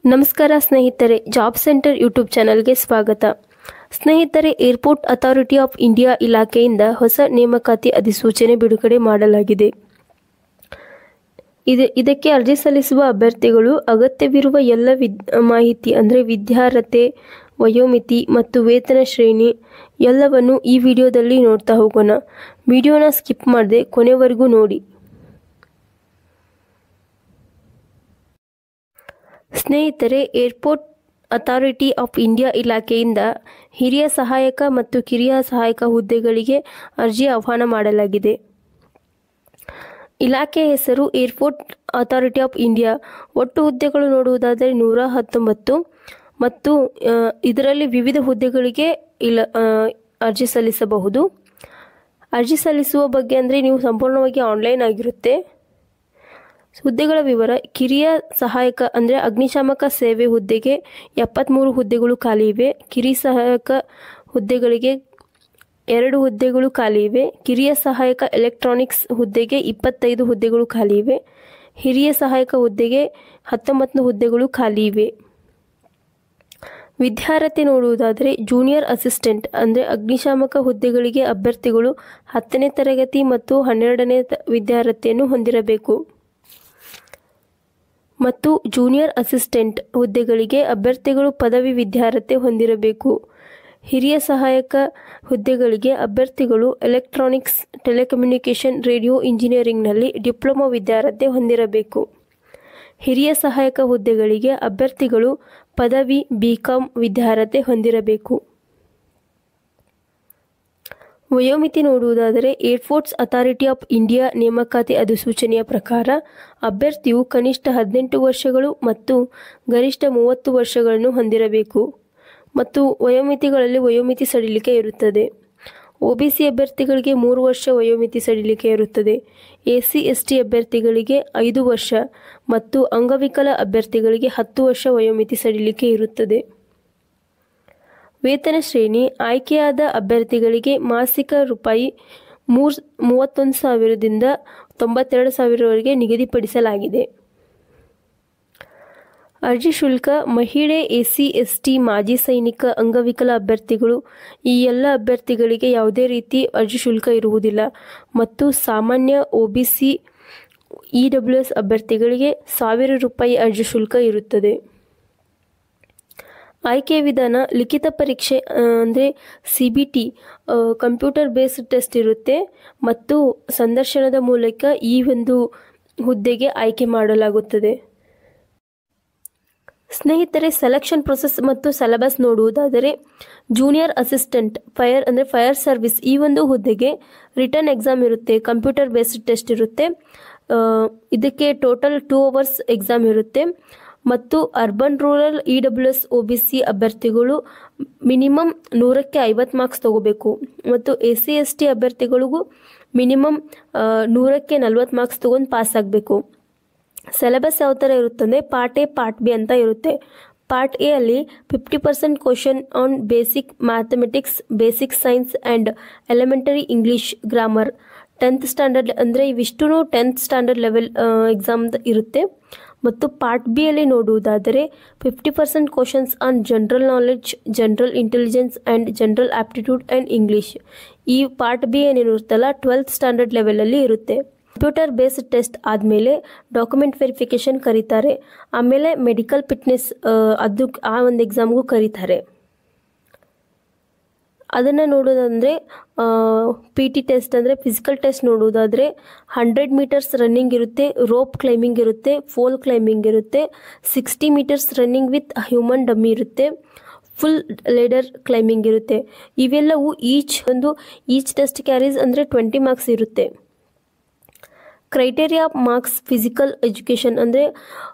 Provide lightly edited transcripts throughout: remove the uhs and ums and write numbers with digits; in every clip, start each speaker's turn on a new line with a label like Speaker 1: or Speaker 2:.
Speaker 1: ನಮಸ್ಕಾರ ಸ್ನೇಹಿತರೆ, job centre YouTube ಚಾನಲ್ಗೆ ಸ್ವಾಗತ. ಸ್ನೇಹಿತರೆ, ಏರ್ಪೋರ್ಟ್ ಅಥಾರಿಟಿ ಆಫ್ ಇಂಡಿಯಾ ಇಲಾಖೆಯಿಂದ ಹೊಸ ನೇಮಕಾತಿ ಅಧಿಸೂಚನೆ ಬಿಡುಗಡೆ ಮಾಡಲಾಗಿದೆ. ಇದಕ್ಕೆ ಅರ್ಜಿ ಸಲ್ಲಿಸುವ ಅಭ್ಯರ್ಥಿಗಳು ಅಗತ್ಯವಿರುವ ಎಲ್ಲ ಮಾಹಿತಿ ಅಂದರೆ ವಿದ್ಯಾರ್ಹತೆ, ವಯೋಮಿತಿ ಮತ್ತು ವೇತನ ಶ್ರೇಣಿ ಎಲ್ಲವನ್ನು ಈ ವಿಡಿಯೋದಲ್ಲಿ ನೋಡ್ತಾ ಹೋಗೋಣ. ವಿಡಿಯೋನ ಸ್ಕಿಪ್ ಮಾಡದೆ ಕೊನೆವರೆಗೂ ನೋಡಿ. ಸ್ನೇಹಿತರೆ, ಏರ್ಪೋರ್ಟ್ ಅಥಾರಿಟಿ ಆಫ್ ಇಂಡಿಯಾ ಇಲಾಖೆಯಿಂದ ಹಿರಿಯ ಸಹಾಯಕ ಮತ್ತು ಕಿರಿಯ ಸಹಾಯಕ ಹುದ್ದೆಗಳಿಗೆ ಅರ್ಜಿ ಆಹ್ವಾನ ಮಾಡಲಾಗಿದೆ. ಇಲಾಖೆಯ ಹೆಸರು ಏರ್ಪೋರ್ಟ್ ಅಥಾರಿಟಿ ಆಫ್ ಇಂಡಿಯಾ. ಒಟ್ಟು ಹುದ್ದೆಗಳು ನೋಡುವುದಾದರೆ 119 ಮತ್ತು ಇದರಲ್ಲಿ ವಿವಿಧ ಹುದ್ದೆಗಳಿಗೆ ಅರ್ಜಿ ಸಲ್ಲಿಸಬಹುದು. ಅರ್ಜಿ ಸಲ್ಲಿಸುವ ಬಗ್ಗೆ ಅಂದರೆ ನೀವು ಸಂಪೂರ್ಣವಾಗಿ ಆನ್ಲೈನ್ ಆಗಿರುತ್ತೆ. ಹುದ್ದೆಗಳ ವಿವರ: ಕಿರಿಯ ಸಹಾಯಕ ಅಂದರೆ ಅಗ್ನಿಶಾಮಕ ಸೇವೆ ಹುದ್ದೆಗೆ 73 ಹುದ್ದೆಗಳು ಖಾಲಿ ಇವೆ. ಕಿರಿಯ ಸಹಾಯಕ ಹುದ್ದೆಗಳಿಗೆ 2 ಹುದ್ದೆಗಳು ಖಾಲಿ ಇವೆ. ಕಿರಿಯ ಸಹಾಯಕ ಎಲೆಕ್ಟ್ರಾನಿಕ್ಸ್ ಹುದ್ದೆಗೆ 25 ಹುದ್ದೆಗಳು ಖಾಲಿ ಇವೆ. ಹಿರಿಯ ಸಹಾಯಕ ಹುದ್ದೆಗೆ 19 ಹುದ್ದೆಗಳು ಖಾಲಿ ಇವೆ. ವಿದ್ಯಾರ್ಹತೆ ನೋಡುವುದಾದರೆ ಜೂನಿಯರ್ ಅಸಿಸ್ಟೆಂಟ್ ಅಂದರೆ ಅಗ್ನಿಶಾಮಕ ಹುದ್ದೆಗಳಿಗೆ ಅಭ್ಯರ್ಥಿಗಳು 10ನೇ ತರಗತಿ ಮತ್ತು 12ನೇ ವಿದ್ಯಾರ್ಹತೆಯನ್ನು ಹೊಂದಿರಬೇಕು ಮತ್ತು ಜೂನಿಯರ್ ಅಸಿಸ್ಟೆಂಟ್ ಹುದ್ದೆಗಳಿಗೆ ಅಭ್ಯರ್ಥಿಗಳು ಪದವಿ ವಿದ್ಯಾರ್ಹತೆ ಹೊಂದಿರಬೇಕು. ಹಿರಿಯ ಸಹಾಯಕ ಹುದ್ದೆಗಳಿಗೆ ಅಭ್ಯರ್ಥಿಗಳು ಎಲೆಕ್ಟ್ರಾನಿಕ್ಸ್, ಟೆಲಿಕಮ್ಯುನಿಕೇಷನ್, ರೇಡಿಯೋ ಇಂಜಿನಿಯರಿಂಗ್ನಲ್ಲಿ ಡಿಪ್ಲೊಮಾ ವಿದ್ಯಾರ್ಹತೆ ಹೊಂದಿರಬೇಕು. ಹಿರಿಯ ಸಹಾಯಕ ಹುದ್ದೆಗಳಿಗೆ ಅಭ್ಯರ್ಥಿಗಳು ಪದವಿ BCom ವಿದ್ಯಾರ್ಹತೆ ಹೊಂದಿರಬೇಕು. ವಯೋಮಿತಿ ನೋಡುವುದಾದರೆ ಏರ್ಪೋರ್ಟ್ಸ್ ಅಥಾರಿಟಿ ಆಫ್ ಇಂಡಿಯಾ ನೇಮಕಾತಿ ಅಧಿಸೂಚನೆಯ ಪ್ರಕಾರ ಅಭ್ಯರ್ಥಿಯು ಕನಿಷ್ಠ 18 ವರ್ಷಗಳು ಮತ್ತು ಗರಿಷ್ಠ 30 ವರ್ಷಗಳನ್ನು ಹೊಂದಿರಬೇಕು ಮತ್ತು ವಯೋಮಿತಿಗಳಲ್ಲಿ ವಯೋಮಿತಿ ಸಡಿಲಿಕೆ ಇರುತ್ತದೆ. OBC ಅಭ್ಯರ್ಥಿಗಳಿಗೆ 3 ವರ್ಷ ವಯೋಮಿತಿ ಸಡಿಲಿಕೆ ಇರುತ್ತದೆ. SC/ST ಅಭ್ಯರ್ಥಿಗಳಿಗೆ 5 ವರ್ಷ ಮತ್ತು ಅಂಗವಿಕಲ ಅಭ್ಯರ್ಥಿಗಳಿಗೆ 10 ವರ್ಷ ವಯೋಮಿತಿ ಸಡಿಲಿಕೆ ಇರುತ್ತದೆ. ವೇತನ ಶ್ರೇಣಿ: ಆಯ್ಕೆಯಾದ ಅಭ್ಯರ್ಥಿಗಳಿಗೆ ಮಾಸಿಕ ರೂಪಾಯಿ 31,000ದಿಂದ 92,000ವರೆಗೆ ನಿಗದಿಪಡಿಸಲಾಗಿದೆ. ಅರ್ಜಿ ಶುಲ್ಕ: ಮಹಿಳೆ, SC/ST, ಮಾಜಿ ಸೈನಿಕ, ಅಂಗವಿಕಲ ಅಭ್ಯರ್ಥಿಗಳು ಈ ಎಲ್ಲ ಅಭ್ಯರ್ಥಿಗಳಿಗೆ ಯಾವುದೇ ರೀತಿ ಅರ್ಜಿ ಶುಲ್ಕ ಇರುವುದಿಲ್ಲ ಮತ್ತು ಸಾಮಾನ್ಯ OBC EWS ಅಭ್ಯರ್ಥಿಗಳಿಗೆ 1,000 ರೂಪಾಯಿ ಅರ್ಜಿ ಶುಲ್ಕ ಇರುತ್ತದೆ. ಆಯ್ಕೆಯ ವಿಧಾನ: ಲಿಖಿತ ಪರೀಕ್ಷೆ ಅಂದರೆ CBT ಕಂಪ್ಯೂಟರ್ ಬೇಸ್ಡ್ ಟೆಸ್ಟ್ ಇರುತ್ತೆ ಮತ್ತು ಸಂದರ್ಶನದ ಮೂಲಕ ಈ ಒಂದು ಹುದ್ದೆಗೆ ಆಯ್ಕೆ ಮಾಡಲಾಗುತ್ತದೆ. ಸ್ನೇಹಿತರೆ, ಸೆಲೆಕ್ಷನ್ ಪ್ರೊಸೆಸ್ ಮತ್ತು ಸಿಲೆಬಸ್ ನೋಡುವುದಾದರೆ ಜೂನಿಯರ್ ಅಸಿಸ್ಟೆಂಟ್ ಫೈರ್ ಸರ್ವಿಸ್ ಈ ಒಂದು ಹುದ್ದೆಗೆ ರಿಟರ್ನ್ ಎಕ್ಸಾಮ್ ಇರುತ್ತೆ, ಕಂಪ್ಯೂಟರ್ ಬೇಸ್ಡ್ ಟೆಸ್ಟ್ ಇರುತ್ತೆ. ಇದಕ್ಕೆ ಟೋಟಲ್ 2 hours ಎಕ್ಸಾಮ್ ಇರುತ್ತೆ ಮತ್ತು ಅರ್ಬನ್ ರೂರಲ್ EWS OBC ಅಭ್ಯರ್ಥಿಗಳು ಮಿನಿಮಮ್ 100ಕ್ಕೆ 50 ಮಾರ್ಕ್ಸ್ ತಗೋಬೇಕು ಮತ್ತು SC/ST ಅಭ್ಯರ್ಥಿಗಳಿಗೂ ಮಿನಿಮಮ್ 100ಕ್ಕೆ 40 ಮಾರ್ಕ್ಸ್ ತಗೊಂಡು ಪಾಸ್ ಆಗಬೇಕು. ಸಿಲೆಬಸ್ ಯಾವ ಥರ ಇರುತ್ತಂದರೆ ಪಾರ್ಟ್ A, ಪಾರ್ಟ್ B ಅಂತ ಇರುತ್ತೆ. ಪಾರ್ಟ್ A ಅಲ್ಲಿ 50% question on basic mathematics, basic science and elementary English grammar 10th standard ಅಂದರೆ ಇವಿಷ್ಟು 10th ಸ್ಟ್ಯಾಂಡರ್ಡ್ ಲೆವೆಲ್ ಎಕ್ಸಾಮ್ ಇರುತ್ತೆ. ಮತ್ತು ಪಾರ್ಟ್ B ಅಲ್ಲಿ ನೋಡುವುದಾದರೆ 50% questions on general knowledge, general intelligence and general aptitude and English. ಈ part B ಏನಿರುತ್ತಲ್ಲ 12th standard ಲೆವೆಲಲ್ಲಿ ಇರುತ್ತೆ. ಕಂಪ್ಯೂಟರ್ ಬೇಸ್ಡ್ ಟೆಸ್ಟ್ ಆದಮೇಲೆ ಡಾಕ್ಯುಮೆಂಟ್ ವೆರಿಫಿಕೇಷನ್ ಕರೀತಾರೆ. ಆಮೇಲೆ ಮೆಡಿಕಲ್ ಫಿಟ್ನೆಸ್ ಆ ಒಂದು ಎಕ್ಸಾಮ್ಗೂ ಕರೀತಾರೆ. ಅದನ್ನು ನೋಡೋದಂದರೆ PT ಟೆಸ್ಟ್ ಅಂದರೆ ಫಿಸಿಕಲ್ ಟೆಸ್ಟ್ ನೋಡೋದಾದರೆ 100 ಮೀಟರ್ಸ್ ರನ್ನಿಂಗ್ ಇರುತ್ತೆ, ರೋಪ್ ಕ್ಲೈಂಬಿಂಗ್ ಇರುತ್ತೆ, ಫೋಲ್ ಕ್ಲೈಂಬಿಂಗ್ ಇರುತ್ತೆ, 60 metres running with human dummy ಇರುತ್ತೆ, ಫುಲ್ ಲೇಡರ್ ಕ್ಲೈಂಬಿಂಗ್ ಇರುತ್ತೆ. ಇವೆಲ್ಲವೂ ಈಚ್ ಟೆಸ್ಟ್ ಕ್ಯಾರೀಸ್ ಅಂದರೆ 20 ಮಾರ್ಕ್ಸ್ ಇರುತ್ತೆ. ಕ್ರೈಟೇರಿಯಾ ಮಾರ್ಕ್ಸ್ ಫಿಸಿಕಲ್ ಎಜುಕೇಷನ್ ಅಂದರೆ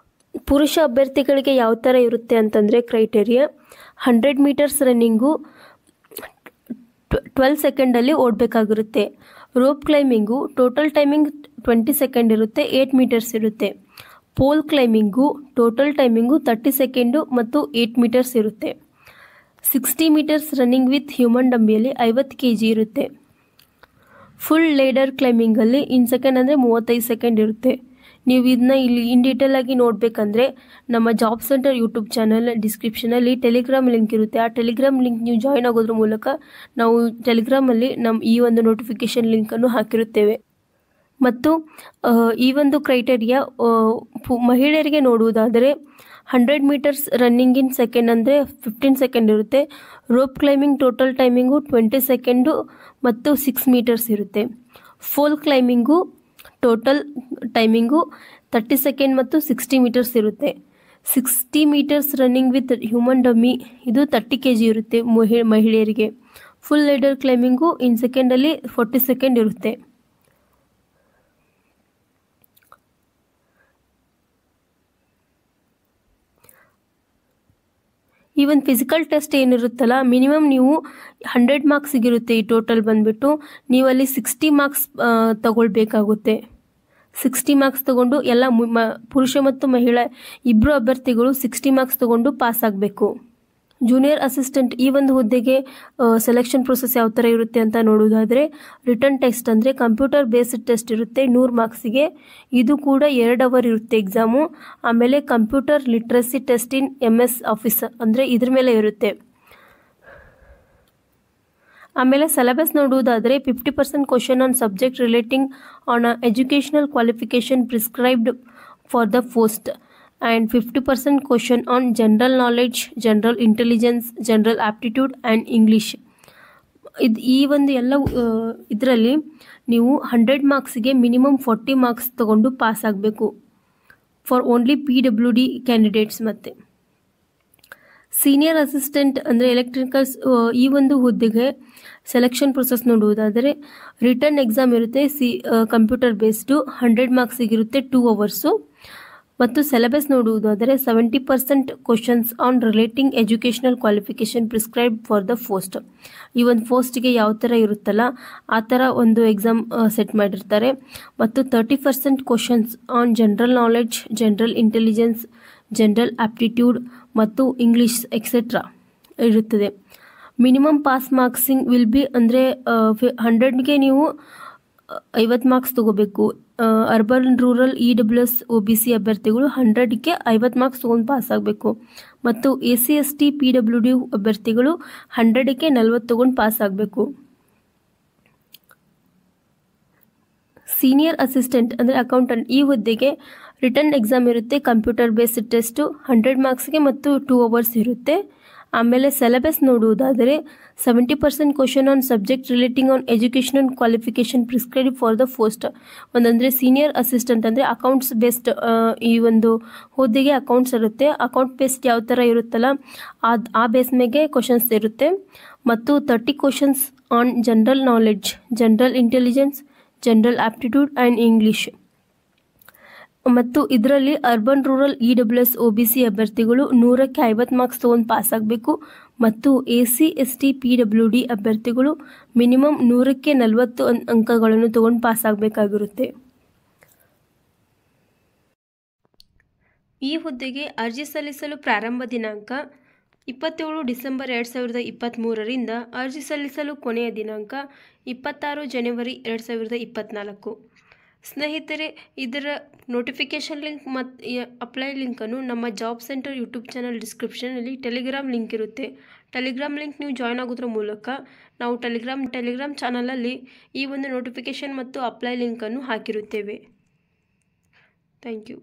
Speaker 1: ಪುರುಷ ಅಭ್ಯರ್ಥಿಗಳಿಗೆ ಯಾವ ಥರ ಇರುತ್ತೆ ಅಂತಂದರೆ ಕ್ರೈಟೇರಿಯಾ 100 ಮೀಟರ್ಸ್ ರನ್ನಿಂಗು 12 ಸೆಕೆಂಡಲ್ಲಿ ಓಡಬೇಕಾಗಿರುತ್ತೆ. Rope climbing total timing 20 second ಇರುತ್ತೆ, 8 ಮೀಟರ್ಸ್ ಇರುತ್ತೆ. Pole climbing total timing 30 second ಮತ್ತು 8 ಮೀಟರ್ಸ್ ಇರುತ್ತೆ. 60 ಮೀಟರ್ಸ್ ರನ್ನಿಂಗ್ ವಿತ್ ಹ್ಯೂಮನ್ ಡಮ್ಮಿಯಲ್ಲಿ 50 kg ಇರುತ್ತೆ. ಫುಲ್ ಲೇಡರ್ ಕ್ಲೈಂಬಿಂಗಲ್ಲಿ ಇನ್ ಸೆಕೆಂಡ್ ಅಂದರೆ 35 ಸೆಕೆಂಡ್ ಇರುತ್ತೆ. ನೀವು ಇದನ್ನ ಇಲ್ಲಿ ಇನ್ ಡೀಟೇಲ್ ಆಗಿ ನೋಡಬೇಕಂದ್ರೆ ನಮ್ಮ ಜಾಬ್ ಸೆಂಟರ್ ಯೂಟ್ಯೂಬ್ ಚಾನಲ್ ಡಿಸ್ಕ್ರಿಪ್ಷನಲ್ಲಿ ಟೆಲಿಗ್ರಾಮ್ ಲಿಂಕ್ ಇರುತ್ತೆ. ಆ ಟೆಲಿಗ್ರಾಮ್ ಲಿಂಕ್ ನೀವು ಜಾಯ್ನ್ ಆಗೋದ್ರ ಮೂಲಕ ನಾವು ಟೆಲಿಗ್ರಾಮಲ್ಲಿ ನಮ್ಮ ಈ ಒಂದು ನೋಟಿಫಿಕೇಶನ್ ಲಿಂಕನ್ನು ಹಾಕಿರುತ್ತೇವೆ. ಮತ್ತು ಈ ಒಂದು ಕ್ರೈಟೇರಿಯಾ ಮಹಿಳೆಯರಿಗೆ ನೋಡುವುದಾದರೆ 100 ಮೀಟರ್ಸ್ ರನ್ನಿಂಗ್ ಇನ್ ಸೆಕೆಂಡ್ ಅಂದರೆ 15 ಸೆಕೆಂಡ್ ಇರುತ್ತೆ. Rope climbing total timing 20 second ಮತ್ತು 6 ಮೀಟರ್ಸ್ ಇರುತ್ತೆ. Pole climbing total timing 30 second ಮತ್ತು 60 ಮೀಟರ್ಸ್ ಇರುತ್ತೆ. 60 metres running with human dummy ಇದು 30 kg ಇರುತ್ತೆ ಮಹಿಳೆಯರಿಗೆ. ಫುಲ್ ಲೇಡರ್ ಕ್ಲೈಂಬಿಂಗು ಇನ್ ಸೆಕೆಂಡಲ್ಲಿ 40 ಸೆಕೆಂಡ್ ಇರುತ್ತೆ. ಈ ಒಂದು ಫಿಸಿಕಲ್ ಟೆಸ್ಟ್ ಏನಿರುತ್ತಲ್ಲ ಮಿನಿಮಮ್ ನೀವು 100 ಮಾರ್ಕ್ಸಿಗಿರುತ್ತೆ. ಈ ಟೋಟಲ್ ಬಂದ್ಬಿಟ್ಟು ನೀವಲ್ಲಿ 60 ಮಾರ್ಕ್ಸ್ ತಗೊಳ್ಬೇಕಾಗುತ್ತೆ. 60 ಮಾರ್ಕ್ಸ್ ತಗೊಂಡು ಎಲ್ಲ ಪುರುಷ ಮತ್ತು ಮಹಿಳಾ ಇಬ್ಬರು ಅಭ್ಯರ್ಥಿಗಳು 60 ಮಾರ್ಕ್ಸ್ ತಗೊಂಡು ಪಾಸ್ ಆಗಬೇಕು. ಜೂನಿಯರ್ ಅಸಿಸ್ಟೆಂಟ್ ಈ ಒಂದು ಹುದ್ದೆಗೆ ಸೆಲೆಕ್ಷನ್ ಪ್ರೊಸೆಸ್ ಯಾವ ಥರ ಇರುತ್ತೆ ಅಂತ ನೋಡೋದಾದರೆ ರಿಟರ್ನ್ ಟೆಸ್ಟ್ ಅಂದರೆ ಕಂಪ್ಯೂಟರ್ ಬೇಸ್ಡ್ ಟೆಸ್ಟ್ ಇರುತ್ತೆ 100 ಮಾರ್ಕ್ಸಿಗೆ. ಇದು ಕೂಡ 2 ಅವರ್ ಇರುತ್ತೆ ಎಕ್ಸಾಮು. ಆಮೇಲೆ computer literacy test in MS office ಅಂದರೆ ಇದ್ರ ಮೇಲೆ ಇರುತ್ತೆ. ಆಮೇಲೆ ಸಿಲೆಬಸ್ ನೋಡುವುದಾದರೆ 50% question on subject relating on educational qualification prescribed for the post and 50% question on general knowledge, general intelligence, general aptitude and English. ಈ ಒಂದು ಎಲ್ಲ ಇದರಲ್ಲಿ ನೀವು 100 ಮಾರ್ಕ್ಸಿಗೆ ಮಿನಿಮಮ್ 40 ಮಾರ್ಕ್ಸ್ ತಗೊಂಡು ಪಾಸ್ ಆಗಬೇಕು ಫಾರ್ ಓನ್ಲಿ PWD ಕ್ಯಾಂಡಿಡೇಟ್ಸ್. ಮತ್ತು ಸೀನಿಯರ್ ಅಸಿಸ್ಟೆಂಟ್ ಅಂದರೆ electricals ಈ ಒಂದು ಹುದ್ದೆಗೆ ಸೆಲೆಕ್ಷನ್ ಪ್ರೊಸೆಸ್ ನೋಡುವುದಾದರೆ ರಿಟರ್ನ್ ಎಕ್ಸಾಮ್ ಇರುತ್ತೆ. Computer based 100 ಮಾರ್ಕ್ಸಿಗಿರುತ್ತೆ 2 hours. ಮತ್ತು ಸಿಲೆಬಸ್ ನೋಡುವುದಾದರೆ 70% questions on relating educational qualification prescribe for the post. ಈ ಒಂದು ಪೋಸ್ಟ್ಗೆ ಯಾವ ಥರ ಇರುತ್ತಲ್ಲ ಆ ಥರ ಒಂದು ಎಕ್ಸಾಮ್ ಸೆಟ್ ಮಾಡಿರ್ತಾರೆ. ಮತ್ತು 30% questions on general knowledge, general intelligence, general aptitude ಮತ್ತು ಇಂಗ್ಲೀಷ್ ಎಕ್ಸೆಟ್ರಾ ಇರುತ್ತದೆ. ಮಿನಿಮಮ್ ಪಾಸ್ ಮಾರ್ಕ್ಸಿಂಗ್ ವಿಲ್ ಬಿ ಅಂದರೆ 100ಗೆ ನೀವು 50 ಮಾರ್ಕ್ಸ್ ತಗೋಬೇಕು. ಅರ್ಬನ್ ರೂರಲ್ EWS OBC ಅಭ್ಯರ್ಥಿಗಳು 100ಕ್ಕೆ 50 ಮಾರ್ಕ್ಸ್ ತೊಗೊಂಡು ಪಾಸ್ ಆಗಬೇಕು. ಮತ್ತು SC ST PWD ಅಭ್ಯರ್ಥಿಗಳು 100ಕ್ಕೆ 40 ತೊಗೊಂಡು ಪಾಸ್ ಆಗಬೇಕು. ಸೀನಿಯರ್ ಅಸಿಸ್ಟೆಂಟ್ ಅಂದರೆ ಅಕೌಂಟೆಂಟ್ ಈ ಹುದ್ದೆಗೆ ರಿಟರ್ನ್ ಎಕ್ಸಾಮ್ ಇರುತ್ತೆ. ಕಂಪ್ಯೂಟರ್ ಬೇಸ್ಡ್ ಟೆಸ್ಟು 100 ಮಾರ್ಕ್ಸ್ಗೆ ಮತ್ತು 2 ಅವರ್ಸ್ ಇರುತ್ತೆ. ಆಮೇಲೆ ಸಿಲೆಬಸ್ ನೋಡುವುದಾದರೆ 70% question on subject relating on educational qualification prescribe for the post. ಒಂದಂದರೆ ಸೀನಿಯರ್ ಅಸಿಸ್ಟೆಂಟ್ ಅಂದರೆ ಅಕೌಂಟ್ಸ್ ಬೇಸ್ಡ್ ಈ ಒಂದು ಹುದ್ದೆಗೆ ಅಕೌಂಟ್ಸ್ ಇರುತ್ತೆ. ಅಕೌಂಟ್ ಬೇಸ್ಡ್ ಯಾವ ಥರ ಇರುತ್ತಲ್ಲ ಆ ಬೇಸ್ ಮೇಲೆ ಕ್ವಶನ್ಸ್ ಇರುತ್ತೆ. ಮತ್ತು 30 questions on general knowledge, general intelligence, general aptitude and English. ಮತ್ತು ಇದರಲ್ಲಿ ಅರ್ಬನ್ ರೂರಲ್ EWS OBC ಅಭ್ಯರ್ಥಿಗಳು 100ಕ್ಕೆ 50 ಮಾರ್ಕ್ಸ್ ತೊಗೊಂಡು ಪಾಸ್ ಆಗಬೇಕು. ಮತ್ತು SC ST PWD ಅಭ್ಯರ್ಥಿಗಳು ಮಿನಿಮಮ್ 100ಕ್ಕೆ 40 ಅಂಕಗಳನ್ನು ತೊಗೊಂಡು ಪಾಸ್ ಆಗಬೇಕಾಗಿರುತ್ತೆ. ಈ ಹುದ್ದೆಗೆ ಅರ್ಜಿ ಸಲ್ಲಿಸಲು ಪ್ರಾರಂಭ ದಿನಾಂಕ 27 ಡಿಸೆಂಬರ್ 2023ರಿಂದ ಅರ್ಜಿ ಸಲ್ಲಿಸಲು ಕೊನೆಯ ದಿನಾಂಕ 26 ಜನವರಿ 2024. ಸ್ನೇಹಿತರೆ, ಇದರ ನೋಟಿಫಿಕೇಷನ್ ಲಿಂಕ್ ಮತ್ತು ಅಪ್ಲೈ ಲಿಂಕನ್ನು ನಮ್ಮ ಜಾಬ್ ಸೆಂಟರ್ ಯೂಟ್ಯೂಬ್ ಚಾನಲ್ ಡಿಸ್ಕ್ರಿಪ್ಷನಲ್ಲಿ ಟೆಲಿಗ್ರಾಮ್ ಲಿಂಕ್ ಇರುತ್ತೆ. ಟೆಲಿಗ್ರಾಮ್ ಲಿಂಕ್ ನೀವು ಜಾಯ್ನ್ ಆಗೋದ್ರ ಮೂಲಕ ನಾವು ಟೆಲಿಗ್ರಾಮ್ ಚಾನಲಲ್ಲಿ ಈ ಒಂದು ನೋಟಿಫಿಕೇಷನ್ ಮತ್ತು ಅಪ್ಲೈ ಲಿಂಕನ್ನು ಹಾಕಿರುತ್ತೇವೆ. Thank you.